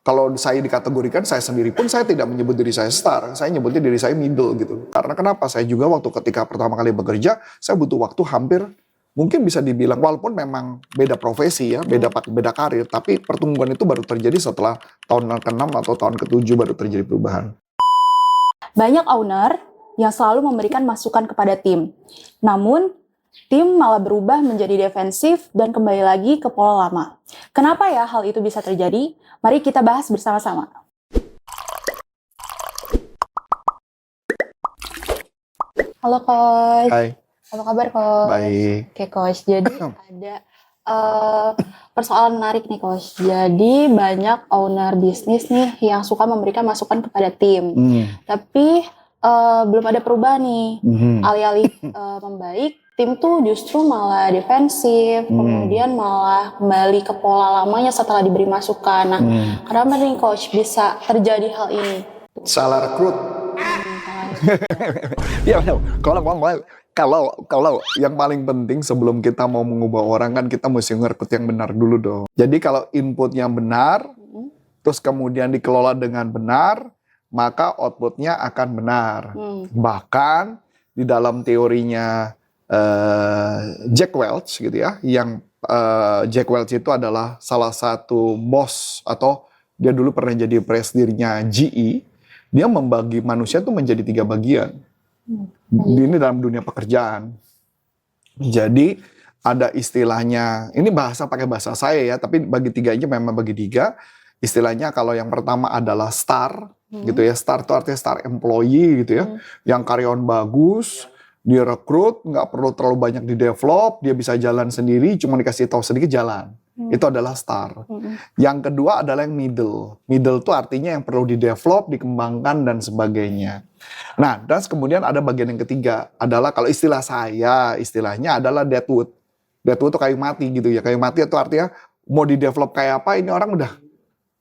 Kalau saya dikategorikan, saya sendiri pun saya tidak menyebut diri saya star, saya nyebutnya diri saya middle gitu. Karena kenapa? Saya juga waktu ketika pertama kali bekerja, saya butuh waktu hampir mungkin bisa dibilang walaupun memang beda profesi ya, beda karir, tapi pertumbuhan itu baru terjadi setelah tahun ke-6 atau tahun ke-7 baru terjadi perubahan. Banyak owner yang selalu memberikan masukan kepada tim. Namun, tim malah berubah menjadi defensif dan kembali lagi ke pola lama. Kenapa ya hal itu bisa terjadi? Mari kita bahas bersama-sama. Halo Coach. Hai. Apa kabar Coach? Baik. Oke Coach, jadi ada persoalan menarik nih Coach. Jadi banyak owner bisnis nih yang suka memberikan masukan kepada tim. Tapi belum ada perubahan nih. Alih-alih membaik, tim tuh justru malah defensif, kemudian malah kembali ke pola lamanya setelah diberi masukan. Nah, kenapa nih Coach bisa terjadi hal ini? Salah rekrut. Ya, kalau yang paling penting sebelum kita mau mengubah orang kan kita mesti ngerekrut yang benar dulu dong. Jadi kalau inputnya benar, terus kemudian dikelola dengan benar, maka outputnya akan benar. Bahkan di dalam teorinya Jack Welch gitu ya, yang Jack Welch itu adalah salah satu bos atau dia dulu pernah jadi presidennya GE. Dia membagi manusia tuh menjadi 3 bagian. Ini dalam dunia pekerjaan. Jadi ada istilahnya, ini pakai bahasa saya ya, tapi bagi 3 aja memang bagi 3. Istilahnya kalau yang pertama adalah star, gitu ya. Star itu artinya star employee gitu ya. Yang karyawan bagus, dia rekrut, nggak perlu terlalu banyak di develop, dia bisa jalan sendiri, cuma dikasih tahu sedikit jalan. Itu adalah star. Yang kedua adalah yang middle. Middle itu artinya yang perlu di develop, dikembangkan dan sebagainya. Nah, dan kemudian ada bagian yang ketiga adalah kalau istilah saya, istilahnya adalah deadwood. Deadwood itu kayu mati gitu ya. Kayu mati itu artinya mau di develop kayak apa, ini orang udah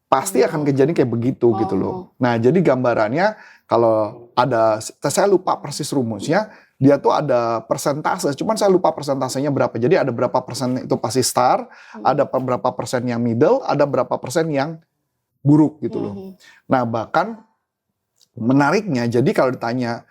pasti akan kejadian kayak begitu gitu loh. Nah, jadi gambarannya kalau ada, saya lupa persis rumusnya, dia tuh ada persentase, cuman saya lupa persentasenya berapa. Jadi ada berapa persen itu pasti star, ada berapa persen yang middle, ada berapa persen yang buruk gitu loh. Nah, bahkan menariknya, jadi kalau ditanya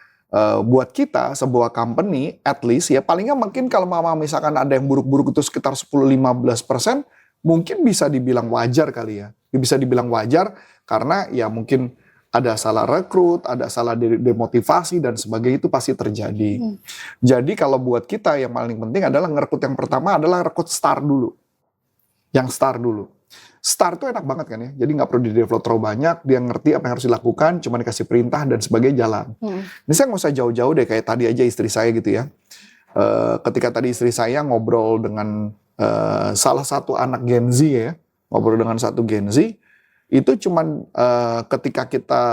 buat kita sebuah company, at least ya palingnya mungkin kalau misalkan ada yang buruk-buruk itu sekitar 10-15%, mungkin bisa dibilang wajar kali ya. Bisa dibilang wajar karena ya mungkin ada salah rekrut, ada salah demotivasi dan sebagainya, itu pasti terjadi. Jadi kalau buat kita yang paling penting adalah ngerekrut yang pertama adalah rekrut star dulu. Yang star dulu. Star tuh enak banget kan ya, jadi nggak perlu di-develop terlalu banyak, dia ngerti apa yang harus dilakukan, cuma dikasih perintah dan sebagainya jalan. Ini saya nggak usah jauh-jauh deh, kayak tadi aja istri saya gitu ya. Ketika tadi istri saya ngobrol dengan salah satu anak Gen Z ya, ngobrol dengan satu Gen Z, itu cuman ketika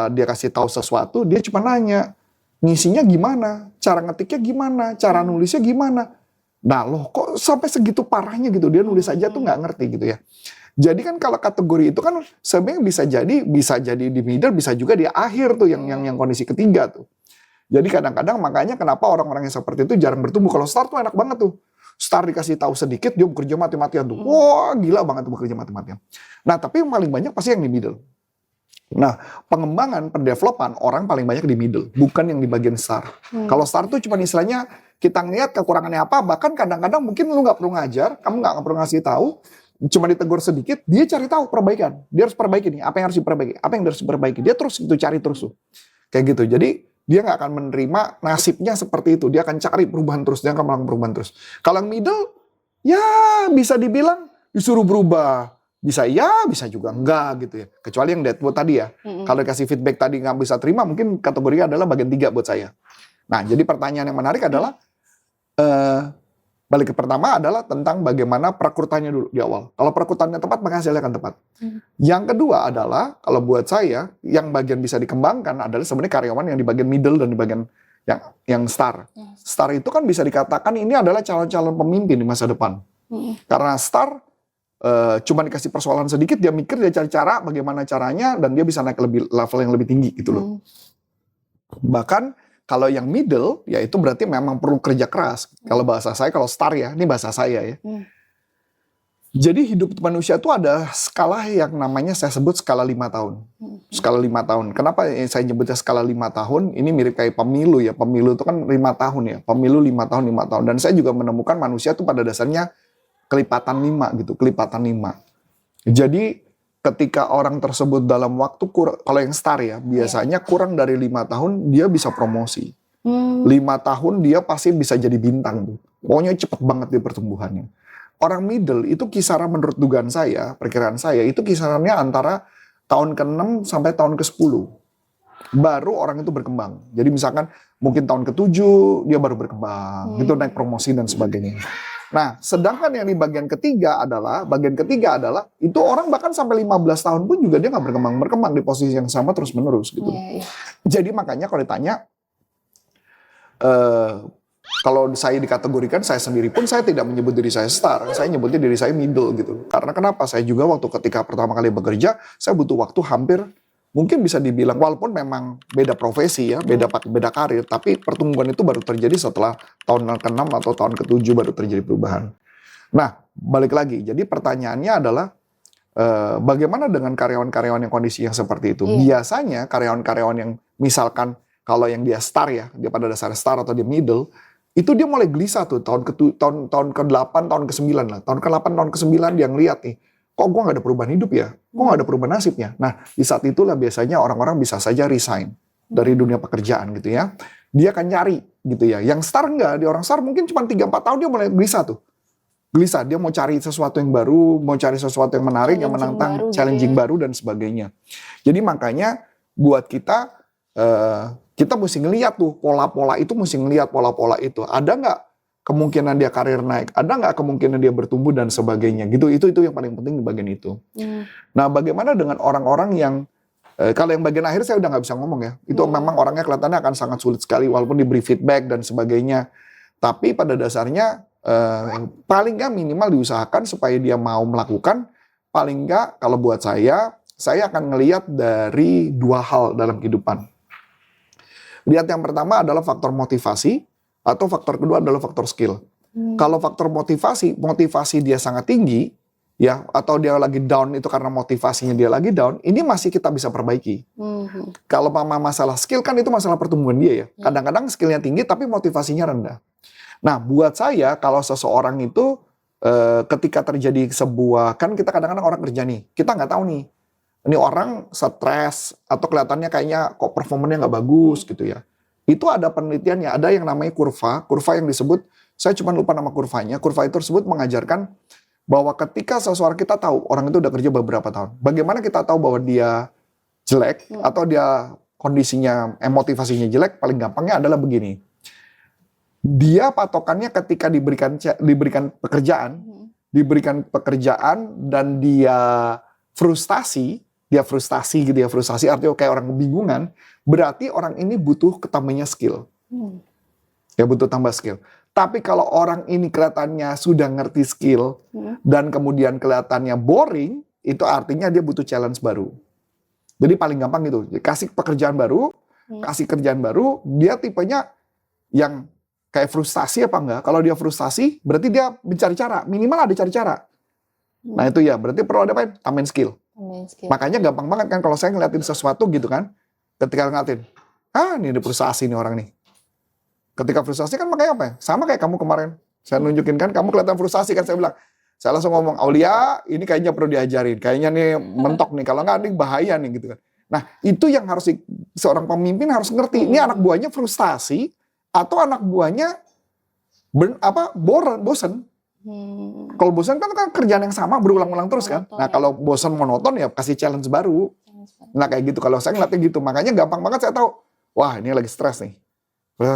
dia kasih tahu sesuatu, dia cuma nanya, ngisinya gimana, cara ngetiknya gimana, cara nulisnya gimana. Nah loh kok sampai segitu parahnya gitu, dia nulis aja tuh nggak ngerti gitu ya. Jadi kan kalau kategori itu kan sebenarnya bisa jadi di middle, bisa juga di akhir tuh yang kondisi ketiga tuh. Jadi kadang-kadang makanya kenapa orang-orang yang seperti itu jarang bertumbuh. Kalau star tuh enak banget tuh. Star dikasih tahu sedikit, dia bekerja mati-matian tuh. Wah, gila banget tuh bekerja mati-matian. Nah, tapi yang paling banyak pasti yang di middle. Nah, pengembangan, pendevelopan orang paling banyak di middle, bukan yang di bagian star. Kalau star tuh cuma istilahnya kita ngeliat kekurangannya apa, bahkan kadang-kadang mungkin lu nggak perlu ngajar, kamu nggak perlu ngasih tahu, cuma ditegur sedikit, dia cari tahu perbaikan. Dia harus perbaiki nih, apa yang harus diperbaiki, apa yang harus diperbaiki. Dia terus itu cari terus tuh. Kayak gitu. Jadi dia nggak akan menerima nasibnya seperti itu. Dia akan cari perubahan terus, dia akan melakukan perubahan terus. Kalau yang middle, ya bisa dibilang disuruh berubah. Bisa ya, bisa juga enggak gitu ya. Kecuali yang deadwood tadi ya. Kalau dikasih feedback tadi nggak bisa terima, mungkin kategorinya adalah bagian 3 buat saya. Nah, jadi pertanyaan yang menarik adalah, balik ke pertama adalah tentang bagaimana perekrutannya dulu di awal. Kalau perekrutannya tepat, maka hasilnya akan tepat. Yang kedua adalah, kalau buat saya, yang bagian bisa dikembangkan adalah sebenarnya karyawan yang di bagian middle dan di bagian yang star. Star itu kan bisa dikatakan ini adalah calon-calon pemimpin di masa depan. Karena star cuma dikasih persoalan sedikit, dia mikir, dia cari cara bagaimana caranya, dan dia bisa naik ke level yang lebih tinggi gitu loh. Bahkan kalau yang middle, ya itu berarti memang perlu kerja keras. Kalau bahasa saya, kalau star ya, ini bahasa saya ya. Jadi hidup manusia itu ada skala yang namanya saya sebut skala 5 tahun. Skala 5 tahun. Kenapa saya nyebutnya skala 5 tahun? Ini mirip kayak pemilu ya. Pemilu itu kan 5 tahun ya. Pemilu 5 tahun, 5 tahun. Dan saya juga menemukan manusia itu pada dasarnya kelipatan 5 gitu. Kelipatan 5. Jadi ketika orang tersebut dalam waktu kalau yang star ya, biasanya kurang dari 5 tahun dia bisa promosi. 5 tahun dia pasti bisa jadi bintang tuh. Pokoknya cepet banget dia pertumbuhannya. Orang middle itu kisaran menurut dugaan saya, perkiraan saya, itu kisarannya antara tahun ke-6 sampai tahun ke-10. Baru orang itu berkembang. Jadi misalkan mungkin tahun ke-7 dia baru berkembang. Itu naik promosi dan sebagainya. Nah, sedangkan yang di bagian ketiga adalah itu orang bahkan sampai 15 tahun pun juga dia nggak berkembang di posisi yang sama terus-menerus gitu. Jadi makanya kalau ditanya, kalau saya dikategorikan, saya sendiri pun saya tidak menyebut diri saya star, saya nyebutnya diri saya middle gitu. Karena kenapa? Saya juga waktu ketika pertama kali bekerja, saya butuh waktu hampir, mungkin bisa dibilang, walaupun memang beda profesi ya, beda karir, tapi pertumbuhan itu baru terjadi setelah tahun ke-6 atau tahun ke-7 baru terjadi perubahan. Nah, balik lagi, jadi pertanyaannya adalah, bagaimana dengan karyawan-karyawan yang kondisi yang seperti itu? Biasanya karyawan-karyawan yang misalkan, kalau yang dia star ya, dia pada dasarnya star atau dia middle, itu dia mulai gelisah tuh tahun ke-8, tahun ke-9 lah. Tahun ke-8, tahun ke-9 dia ngeliat nih, kok gue gak ada perubahan hidup ya? Kok gak ada perubahan nasibnya? Nah, di saat itulah biasanya orang-orang bisa saja resign dari dunia pekerjaan gitu ya. Dia akan nyari gitu ya. Yang star enggak, di orang star mungkin cuma 3-4 tahun dia mulai gelisah tuh. Gelisah, dia mau cari sesuatu yang baru, mau cari sesuatu yang menarik, yang menantang, challenging baru dan sebagainya. Jadi makanya buat kita, kita mesti ngeliat tuh pola-pola itu, ada nggak kemungkinan dia karir naik, ada nggak kemungkinan dia bertumbuh dan sebagainya gitu. Itu yang paling penting di bagian itu. Nah, bagaimana dengan orang-orang yang kalau yang bagian akhir saya udah nggak bisa ngomong ya, itu memang orangnya kelihatannya akan sangat sulit sekali walaupun diberi feedback dan sebagainya, tapi pada dasarnya paling nggak minimal diusahakan supaya dia mau melakukan. Paling nggak kalau buat saya akan ngelihat dari 2 hal dalam kehidupan. Lihat yang pertama adalah faktor motivasi, atau faktor kedua adalah faktor skill. Kalau faktor motivasi dia sangat tinggi, ya, atau dia lagi down itu karena motivasinya dia lagi down, ini masih kita bisa perbaiki. Kalau masalah skill kan itu masalah pertumbuhan dia ya. Kadang-kadang skillnya tinggi tapi motivasinya rendah. Nah, buat saya kalau seseorang itu ketika terjadi sebuah, kan kita kadang-kadang orang kerja nih, kita nggak tahu nih. Ini orang stres atau kelihatannya kayaknya kok performanya nggak bagus gitu ya. Itu ada penelitiannya, ada yang namanya kurva yang disebut, saya cuma lupa nama kurvanya. Kurva itu tersebut mengajarkan bahwa ketika seseorang kita tahu orang itu udah kerja beberapa tahun, bagaimana kita tahu bahwa dia jelek atau dia kondisinya motivasinya jelek? Paling gampangnya adalah begini. Dia patokannya ketika diberikan pekerjaan dan dia frustasi artinya kayak orang kebingungan, berarti orang ini butuh tambahnya skill. Ya, butuh tambah skill. Tapi kalau orang ini kelihatannya sudah ngerti skill dan kemudian kelihatannya boring, itu artinya dia butuh challenge baru. Jadi paling gampang gitu, kasih kerjaan baru, dia tipenya yang kayak frustasi apa enggak? Kalau dia frustasi, berarti dia mencari cara, minimal ada cari cara. Nah itu ya, berarti perlu ada apa? Tambahin skill. Makanya gampang banget kan kalau saya ngeliatin sesuatu gitu kan, ketika ngeliatin, ini ada frustasi nih orang nih. Ketika frustasi kan makanya apa ya? Sama kayak kamu kemarin, saya nunjukin kan, kamu kelihatan frustasi kan, saya bilang, saya langsung ngomong, Aulia ini kayaknya perlu diajarin, kayaknya nih mentok nih, kalau nggak ini bahaya nih gitu kan. Nah itu yang harus seorang pemimpin harus ngerti, ini anak buahnya frustasi, atau anak buahnya bosen. Kalau bosan kan kerjaan yang sama berulang-ulang terus kan. Nah kalau bosan monoton ya kasih challenge baru. Nah kayak gitu, kalau saya ngeliatnya gitu, makanya gampang banget saya tahu, wah ini lagi stres nih.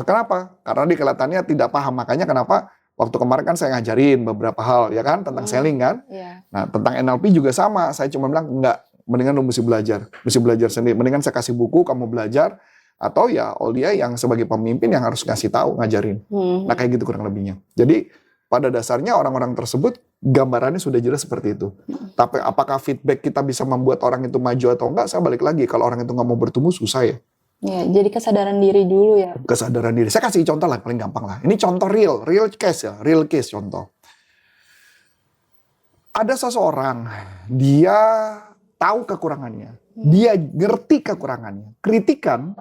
Kenapa? Karena dia kelihatannya tidak paham. Makanya kenapa waktu kemarin kan saya ngajarin beberapa hal ya kan tentang selling kan. Nah tentang NLP juga sama. Saya cuma bilang enggak, mendingan lu mesti belajar sendiri. Mendingan saya kasih buku, kamu belajar. Atau ya Aulia yang sebagai pemimpin yang harus ngasih tahu, ngajarin. Nah kayak gitu kurang lebihnya. Jadi pada dasarnya orang-orang tersebut gambarannya sudah jelas seperti itu. Tapi apakah feedback kita bisa membuat orang itu maju atau enggak? Saya balik lagi, kalau orang itu nggak mau bertumbuh susah ya. Ya, jadi kesadaran diri dulu ya. Kesadaran diri. Saya kasih contoh lah, paling gampang lah. Ini contoh real case ya, real case contoh. Ada seseorang, dia tahu kekurangannya, dia ngerti kekurangannya. Kritikan,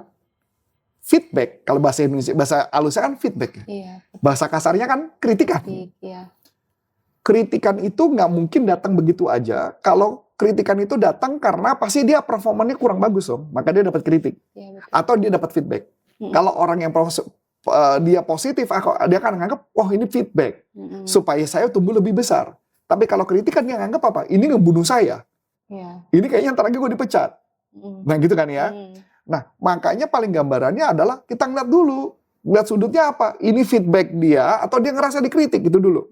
feedback, kalau bahasa Indonesia, bahasa halusnya kan feedback. Iya. Bahasa kasarnya kan kritikan. Iya. Kritikan itu nggak mungkin datang begitu aja. Kalau kritikan itu datang karena pasti dia performanya kurang bagus dong, maka dia dapat kritik. Iya, betul. Atau dia dapat feedback. Kalau orang yang dia positif, dia akan menganggap, oh ini feedback, supaya saya tumbuh lebih besar. Tapi kalau kritikan dia nganggap apa? Ini ngebunuh saya. Iya. Ini kayaknya ntar lagi gue dipecat. Nah gitu kan ya. Nah makanya paling gambarannya adalah kita ngeliat dulu. Ngeliat sudutnya apa? Ini feedback dia atau dia ngerasa dikritik gitu dulu.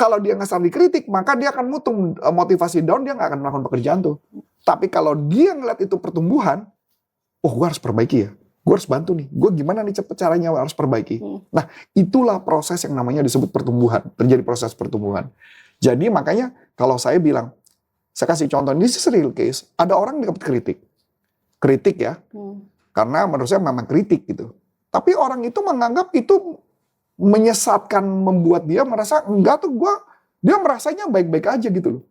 Kalau dia ngerasa dikritik, maka dia akan mutung motivasi down, dia nggak akan melakukan pekerjaan tuh. Tapi kalau dia ngeliat itu pertumbuhan, oh gue harus perbaiki ya. Gue harus bantu nih. Gue gimana nih caranya harus perbaiki. Nah itulah proses yang namanya disebut pertumbuhan. Terjadi proses pertumbuhan. Jadi makanya kalau saya bilang, saya kasih contoh, ini is real case. Ada orang yang dapat kritik. Kritik ya. Karena menurut saya memang kritik gitu. Tapi orang itu menganggap itu menyesatkan, membuat dia merasa, enggak tuh dia merasanya baik-baik aja gitu loh.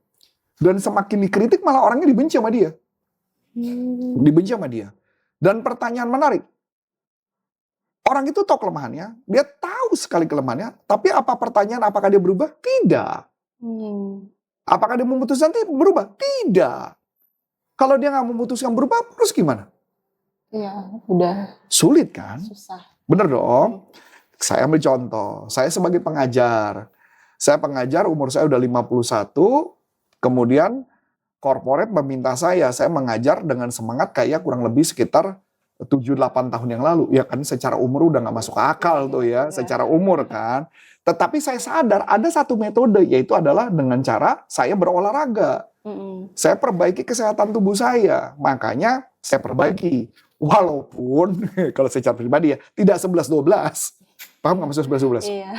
Dan semakin dikritik malah orangnya dibenci sama dia. Dibenci sama dia. Dan pertanyaan menarik. Orang itu tahu kelemahannya, dia tahu sekali kelemahannya, tapi apakah dia berubah? Tidak. Apakah dia memutuskan berubah? Tidak. Kalau dia nggak memutuskan berubah, terus gimana? Iya, udah sulit kan? susah. Bener dong. Saya ambil contoh, saya sebagai pengajar. Saya pengajar, umur saya udah 51, kemudian corporate meminta saya mengajar dengan semangat kayak kurang lebih sekitar 7-8 tahun yang lalu. Ya kan secara umur udah gak masuk akal tuh ya, secara umur kan. Tetapi saya sadar ada satu metode, yaitu adalah dengan cara saya berolahraga. Saya perbaiki kesehatan tubuh saya, makanya saya perbaiki. Walaupun, kalau secara pribadi ya, tidak 11-12. Paham gak maksud 11-12? Iya.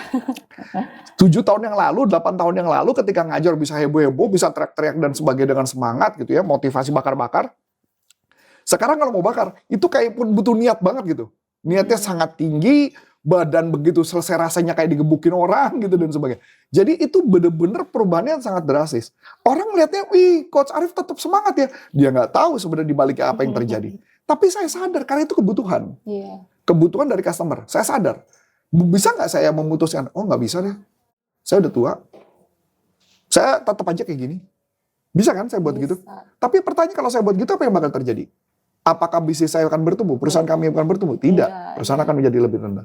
7 tahun yang lalu, 8 tahun yang lalu ketika ngajar bisa heboh-heboh, bisa teriak-teriak dan sebagainya dengan semangat gitu ya, motivasi bakar-bakar. Sekarang kalau mau bakar, itu kayak pun butuh niat banget gitu. Niatnya sangat tinggi, badan begitu selesai rasanya kayak digebukin orang gitu dan sebagainya. Jadi itu bener-bener perubahannya sangat drastis. Orang melihatnya, wih Coach Arief tetap semangat ya. Dia nggak tahu sebenarnya dibalik apa yang terjadi. Tapi saya sadar karena itu kebutuhan. Iya. Kebutuhan dari customer. Saya sadar. Bisa nggak saya memutuskan? Oh nggak bisa deh. Saya udah tua. Saya tetap aja kayak gini. Bisa kan saya buat gitu? Tapi pertanyaan kalau saya buat gitu apa yang bakal terjadi? Apakah bisnis saya akan bertumbuh? Perusahaan kami akan bertumbuh? Tidak. Perusahaan akan menjadi lebih rendah.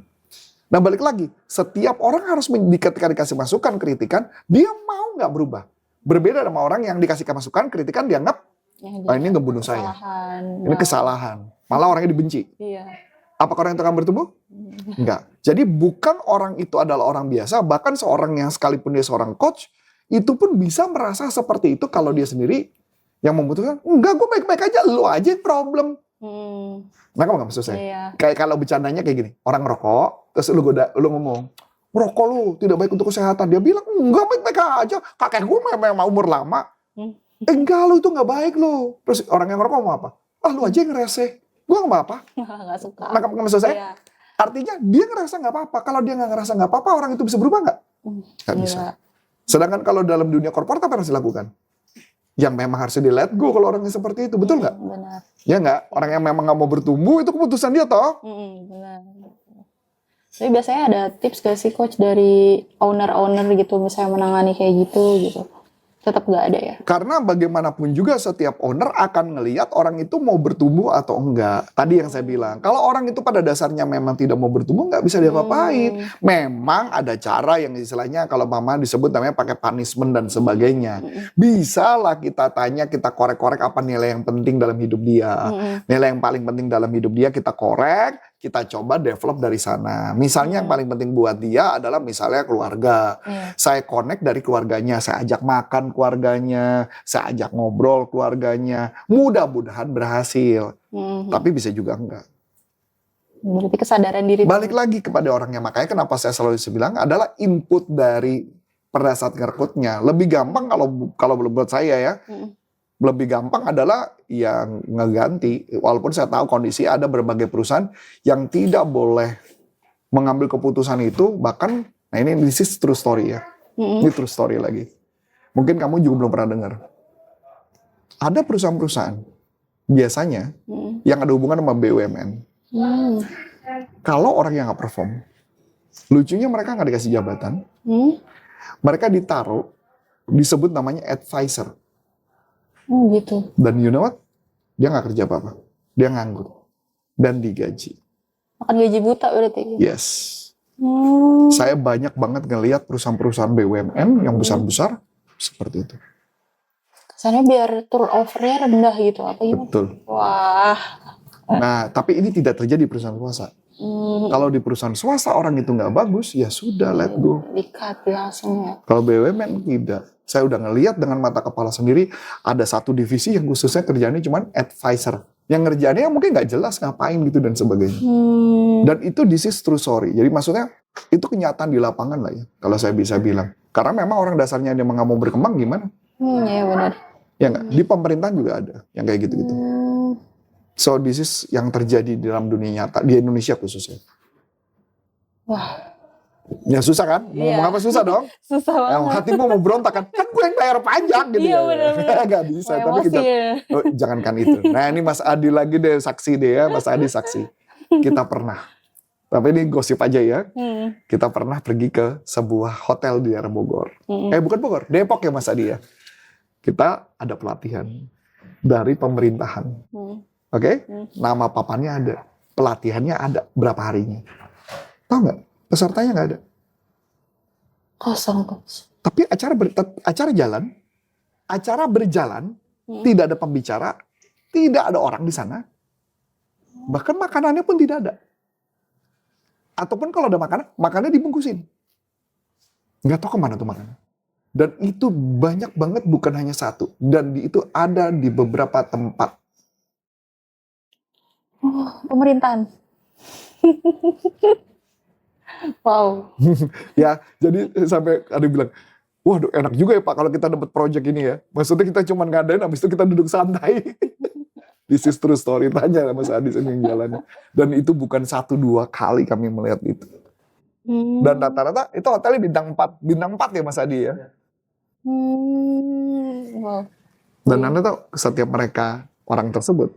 Nah balik lagi. Setiap orang harus ketika dikasih masukan, kritikan, dia mau nggak berubah. Berbeda sama orang yang dikasih masukan, kritikan, dianggap ini ngebunuh saya. Ini kesalahan. Malah orangnya dibenci. Iya. Apakah orang itu akan bertumbuh? Enggak. Jadi bukan orang itu adalah orang biasa, bahkan seorang yang sekalipun dia seorang coach, itu pun bisa merasa seperti itu kalau dia sendiri yang memutuskan, enggak gue baik-baik aja, lu aja yang problem. Nah kamu gak maksud saya? Iya. Kayak kalau bercandanya kayak gini, orang ngerokok, terus lu ngomong, rokok lu tidak baik untuk kesehatan. Dia bilang, enggak baik-baik aja, kakek gue memang umur lama. Enggak, lu itu gak baik lu. Terus orang yang ngerokok mau apa? Ah lu aja yang ngereseh. Gue gak apa-apa. Nggak suka. Nah, maksud saya, Iya. artinya dia ngerasa gak apa-apa. Kalau dia gak ngerasa gak apa-apa, orang itu bisa berubah gak? Gak bisa. Sedangkan kalau dalam dunia korporat apa yang harus dilakukan? Yang memang harus di let go kalau orangnya seperti itu. Betul gak? Benar. Ya gak? Orang yang memang gak mau bertumbuh, itu keputusan dia toh. Benar. Tapi biasanya ada tips gak sih coach dari owner-owner gitu, misalnya menangani kayak gitu. Tetap gak ada ya? Karena bagaimanapun juga setiap owner akan ngelihat orang itu mau bertumbuh atau enggak. Tadi yang saya bilang, kalau orang itu pada dasarnya memang tidak mau bertumbuh, nggak bisa diapa-apain. Memang ada cara yang istilahnya kalau mama disebut namanya pakai punishment dan sebagainya. Bisa lah kita tanya, kita korek-korek apa nilai yang penting dalam hidup dia. Nilai yang paling penting dalam hidup dia kita korek, kita coba develop dari sana. Misalnya yang paling penting buat dia adalah misalnya keluarga. Saya connect dari keluarganya, saya ajak makan keluarganya, saya ajak ngobrol keluarganya. Mudah-mudahan berhasil. Tapi bisa juga enggak. Berarti kesadaran diri. Balik lagi kepada orangnya. Makanya kenapa saya selalu bilang adalah input dari pada saat ngerekrutnya. Lebih gampang kalau buat saya ya. Lebih gampang adalah yang ngeganti. Walaupun saya tahu kondisi ada berbagai perusahaan yang tidak boleh mengambil keputusan itu. Bahkan, nah ini this is true story ya. Ini true story lagi. Mungkin kamu juga belum pernah dengar. Ada perusahaan-perusahaan biasanya yang ada hubungan sama BUMN. Kalau orang yang nggak perform, lucunya mereka nggak dikasih jabatan, mereka ditaruh, disebut namanya advisor. Gitu. Dan you know what? Dia nggak kerja apa-apa. Dia nganggur. Dan digaji. Makan gaji buta berarti. Yes. Saya banyak banget ngelihat perusahaan-perusahaan BUMN yang besar-besar seperti itu. Kesannya biar turnover-nya rendah gitu, apa gimana? Betul. Wah. Nah, tapi ini tidak terjadi di perusahaan swasta. Kalau di perusahaan swasta orang itu nggak bagus, ya sudah, let go. Di-cut langsung ya. Kalau BUMN tidak. Saya udah ngelihat dengan mata kepala sendiri, ada satu divisi yang khususnya kerjanya cuma advisor. Yang ngerjaannya mungkin nggak jelas ngapain gitu dan sebagainya. Dan itu this is true story. Jadi maksudnya itu kenyataan di lapangan lah ya, kalau saya bisa bilang. Karena memang orang dasarnya dia nggak mau berkembang gimana? Iya benar. Ya nggak? Di pemerintahan juga ada yang kayak gitu-gitu. So this is yang terjadi di dalam dunia nyata, di Indonesia khususnya. Wah. Ya susah kan? Mau ngomong apa susah dong? Susah banget. Yang hatimu mau berontak kan? Kan gue yang bayar pajak gitu. Iya ya. benar-benar. Gak bisa. Tapi kita, jangankan itu. Nah ini Mas Adi lagi deh, saksi deh ya. Mas Adi saksi. Kita pernah. Tapi ini gosip aja ya. Kita pernah pergi ke sebuah hotel di daerah Bogor. Bukan Bogor, Depok ya Mas Adi ya. Kita ada pelatihan dari pemerintahan. Oke? Nama papannya ada. Pelatihannya ada. Berapa harinya? Tahu nggak? Pesertanya nggak ada. Kosong. Tapi acara berjalan, tidak ada pembicara, tidak ada orang di sana. Bahkan makanannya pun tidak ada. Ataupun kalau ada makanannya dibungkusin. Nggak tahu kemana tuh makanan. Dan itu banyak banget, bukan hanya satu. Dan itu ada di beberapa tempat. Pemerintahan. Wow. Ya, jadi sampai ada yang bilang, waduh enak juga ya Pak kalau kita dapat project ini ya. Maksudnya kita cuma ngadain, habis itu kita duduk santai. This is true story, tanya sama Mas Adi yang jalannya. Dan itu bukan 1-2 kali kami melihat itu. Dan rata-rata itu hotelnya bintang 4 ya Mas Adi ya. Wow. Dan Anda tahu setiap mereka orang tersebut,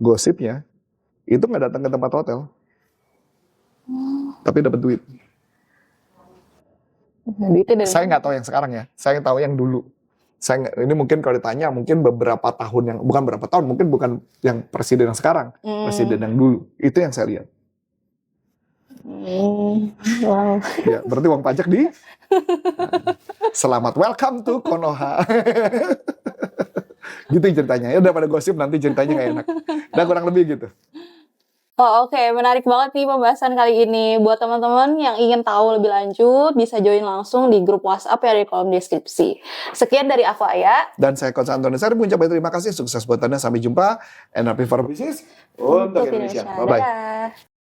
gosipnya itu nggak datang ke tempat hotel, tapi dapat duit. Saya nggak tahu yang sekarang ya, saya tahu yang dulu. Ini mungkin kalau ditanya, mungkin beberapa tahun yang, bukan berapa tahun, mungkin bukan yang presiden yang sekarang, presiden yang dulu, itu yang saya lihat. Wow. Ya, berarti uang pajak di. Selamat welcome to Konoha. Gitu ceritanya. Ya daripada gosip nanti ceritanya nggak enak. Dan kurang lebih gitu. Oh oke, menarik banget nih pembahasan kali ini. Buat teman-teman yang ingin tahu lebih lanjut, bisa join langsung di grup WhatsApp ya di kolom deskripsi. Sekian dari aku Aya. Dan saya Coach Antoni Sari mengucapkan terima kasih. Sukses buat Anda. Sampai jumpa. And happy for business untuk Indonesia. Bye-bye.